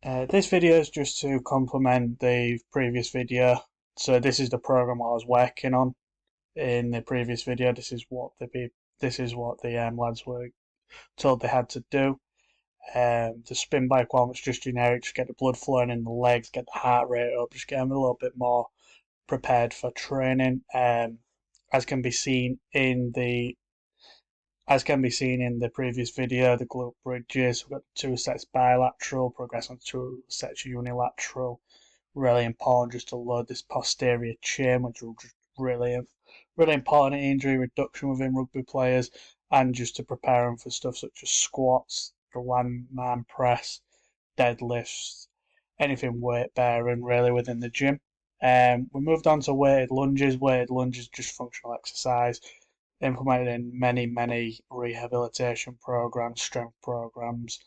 This video is just to complement the previous video. So this is the program I was working on in the previous video. This is what the lads were told they had to do. The spin bike one was just generic, just get the blood flowing in the legs, get the heart rate up, just get them a little bit more prepared for training. As can be seen in the as can be seen in the previous video, the glute bridges, we've got 2 sets bilateral, progress on 2 sets unilateral. Really important just to load this posterior chain, which will just really important in injury reduction within rugby players, and just to prepare them for stuff such as squats, the landman press, deadlifts, anything weight bearing really within the gym. We moved on to weighted lunges. Weighted lunges just functional exercise implemented in many rehabilitation programs, strength programs.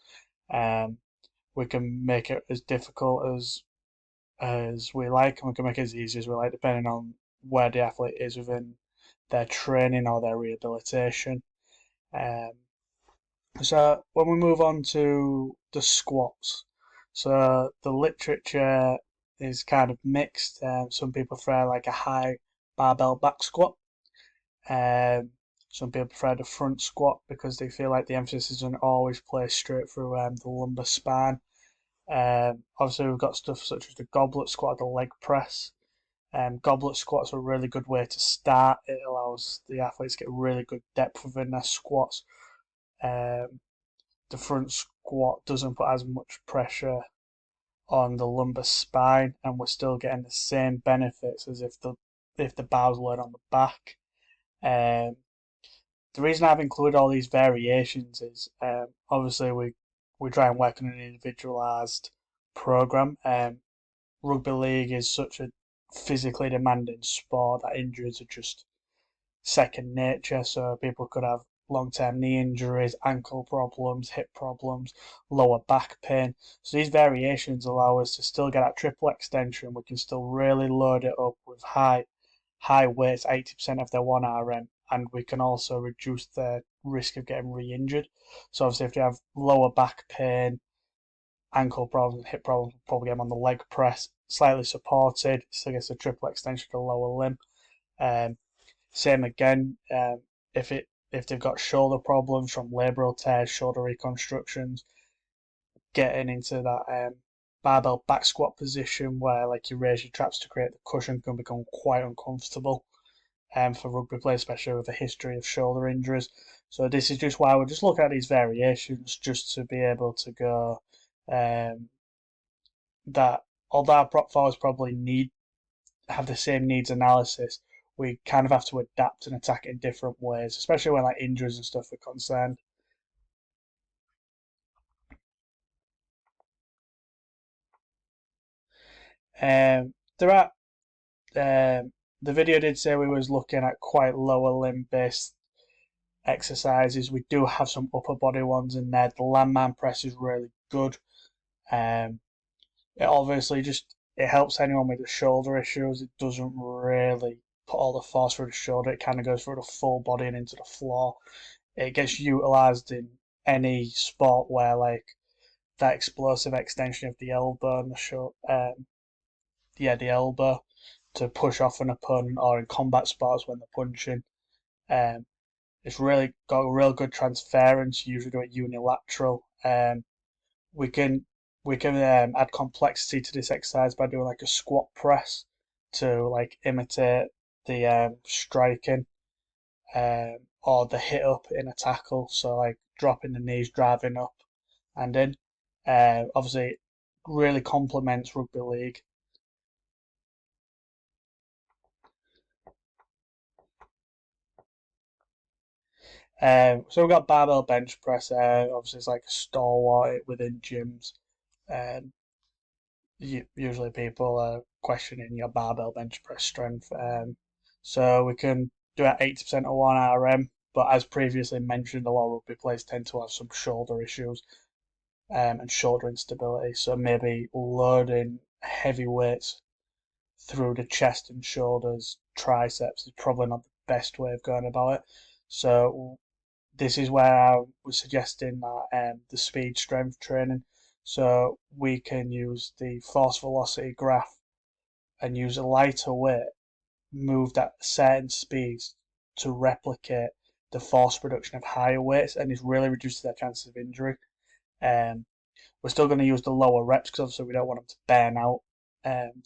Um, we can make it as difficult as we like, and we can make it as easy as we like, depending on where the athlete is within their training or their rehabilitation. Um, so when we move on to the squats, so the literature is kind of mixed. Some people prefer like a high barbell back squat. Um, some people prefer the front squat because they feel like the emphasis isn't always placed straight through the lumbar spine. Obviously, we've got stuff such as the goblet squat, the leg press. Goblet squats are a really good way to start. It allows the athletes to get really good depth within their squats. Um, the front squat doesn't put as much pressure on the lumbar spine, and we're still getting the same benefits as if the bar's laid on the back. Um, the reason I've included all these variations is obviously we try and work on an individualized program. Rugby league is such a physically demanding sport that injuries are just second nature. So people could have long-term knee injuries, ankle problems, hip problems, lower back pain. So these variations allow us to still get that triple extension. We can still really load it up with high weights, 80% of their 1RM, and we can also reduce the risk of getting re-injured. So obviously, if you have lower back pain, ankle problems, hip problems, we'll probably get them on the leg press, slightly supported, still gets a triple extension to the lower limb. Um, Same again, if they've got shoulder problems from labral tears, shoulder reconstructions, getting into that barbell back squat position where like you raise your traps to create the cushion can become quite uncomfortable for rugby players, especially with a history of shoulder injuries. So this is just why we're just looking at these variations just to be able to go um, that although our prop forwards probably need have the same needs analysis, we kind of have to adapt and attack it in different ways, especially when like injuries and stuff are concerned. There are the video did say we was looking at quite lower limb based exercises. We do have some upper body ones in there. The landman press is really good. Um, it obviously just it helps anyone with the shoulder issues. It doesn't really put all the force through the shoulder. It kind of goes through the full body and into the floor. It gets utilized in any sport where like that explosive extension of the elbow and the the elbow to push off an opponent, or in combat sports when they're punching. Um, it's really got a real good transference. You usually do it unilateral. We can we can add complexity to this exercise by doing like a squat press to like imitate the striking or the hit up in a tackle. So like dropping the knees, driving up and in. Obviously, it really complements rugby league. So we've got barbell bench press. Obviously, it's like a stalwart within gyms. Um, Usually, people are questioning your barbell bench press strength. So we can do at 80% of 1RM. But as previously mentioned, a lot of rugby players tend to have some shoulder issues and shoulder instability. So maybe loading heavy weights through the chest and shoulders, triceps is probably not the best way of going about it. So this is where I was suggesting that the speed strength training. So we can use the force velocity graph and use a lighter weight moved at certain speeds to replicate the force production of higher weights, and it really reduces their chances of injury. Um, we're still going to use the lower reps because obviously we don't want them to burn out, um,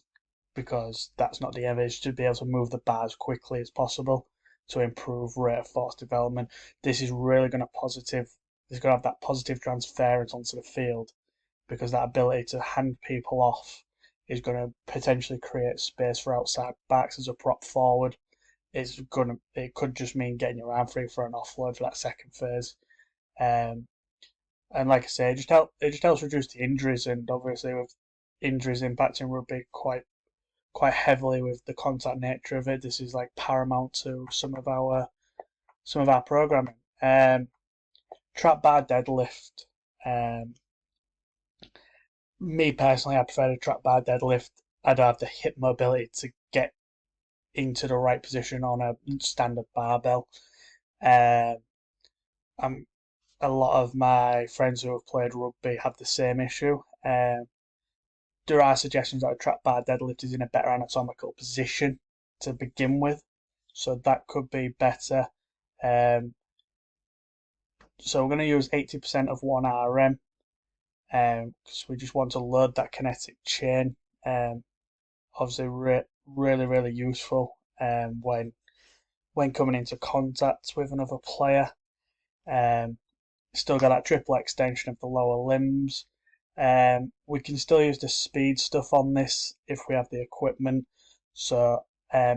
because that's not the aim. Is to be able to move the bar as quickly as possible to improve rate of force development. This is really going to positive. It's going to have that positive transference onto the field because that ability to hand people off is going to potentially create space for outside backs as a prop forward. It could just mean getting your arm free for an offload for that second phase. Um, and like I say, it just helps reduce the injuries, and obviously with injuries impacting rugby quite heavily with the contact nature of it, this is like paramount to some of our programming. Trap bar deadlift. Um, Me personally, I prefer to trap bar deadlift. I'd have the hip mobility to get into the right position on a standard barbell. Um, I'm A lot of my friends who have played rugby have the same issue. There are suggestions that a trap bar deadlift is in a better anatomical position to begin with, so that could be better. Um, so we're going to use 80% of 1 RM because we just want to load that kinetic chain. Obviously, really useful when coming into contact with another player. Um, Still got that triple extension of the lower limbs. We can still use the speed stuff on this if we have the equipment. So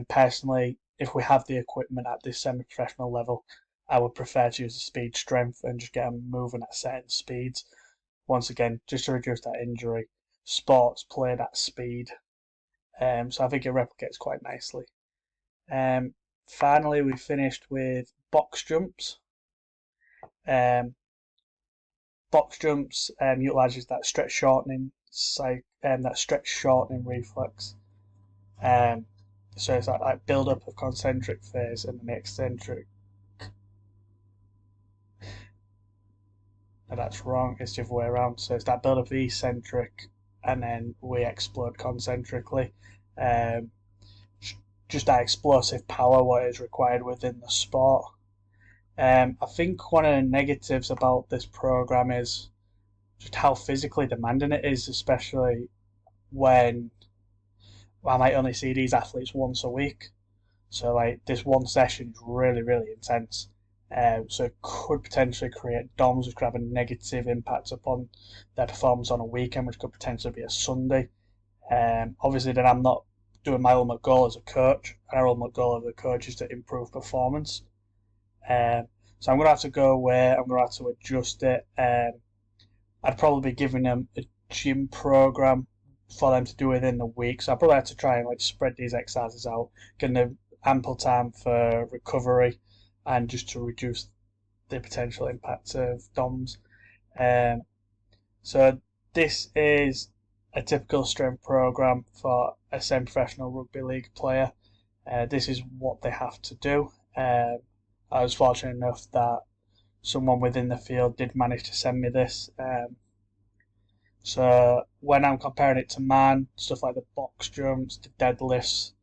personally, if we have the equipment at this semi-professional level, I would prefer to use the speed strength and just get them moving at certain speeds. Once again, just to reduce that injury. Sports played at speed, so I think it replicates quite nicely. Finally, we finished with box jumps. Um, Box jumps utilizes that stretch shortening reflex. Um, so it's like build up of concentric phase and then eccentric. No, that's wrong. It's the other way around. So it's that build up of eccentric and then we explode concentrically. Um, just that explosive power what is required within the sport. I think one of the negatives about this program is just how physically demanding it is, especially when I might only see these athletes once a week. So like this one session is really intense. So it could potentially create DOMs, which could have a negative impact upon their performance on a weekend, which could potentially be a Sunday. Obviously, then I'm not doing my ultimate goal as a coach. Our ultimate goal as a coach is to improve performance. So I'm going to have to go where I'm going to have to adjust it. I'd probably be giving them a gym program for them to do within the week. So I probably have to try and like spread these exercises out, give them ample time for recovery, and just to reduce the potential impact of DOMs. So this is a typical strength program for a semi-professional rugby league player. This is what they have to do. I was fortunate enough that someone within the field did manage to send me this. So when I'm comparing it to man, stuff like the box jumps, the deadlifts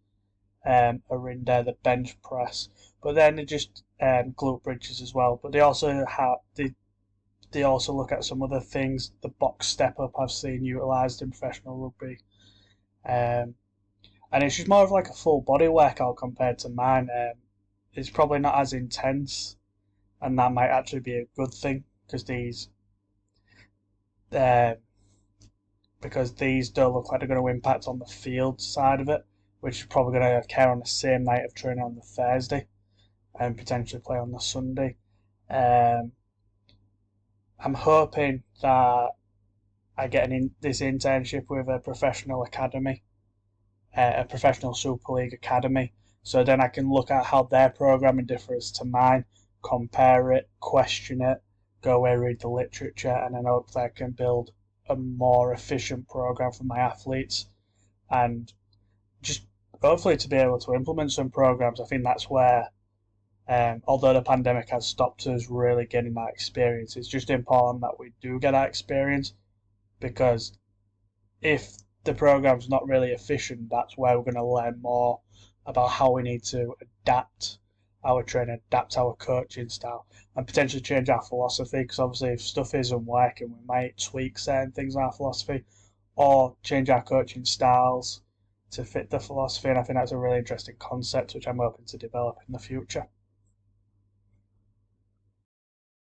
are in there, the bench press, but then they just glute bridges as well. But they also look at some other things. The box step up I've seen utilised in professional rugby, and it's just more of like a full body workout compared to mine. It's probably not as intense, and that might actually be a good thing uh, because these don't look like they're going to impact on the field side of it, which is probably going to occur on the same night of training on the Thursday and potentially play on the Sunday. Um, I'm hoping that I get this internship with a professional academy, a professional Super League academy, so then I can look at how their programming differs to mine, compare it, question it, go away, read the literature, and then hopefully I can build a more efficient program for my athletes and just hopefully to be able to implement some programs. I think that's where, although the pandemic has stopped us really getting that experience, it's just important that we do get that experience because if the program's not really efficient, that's where we're going to learn more about how we need to adapt our training, adapt our coaching style, and potentially change our philosophy. Because obviously, if stuff isn't working, we might tweak certain things in our philosophy or change our coaching styles to fit the philosophy. And I think that's a really interesting concept, which I'm hoping to develop in the future.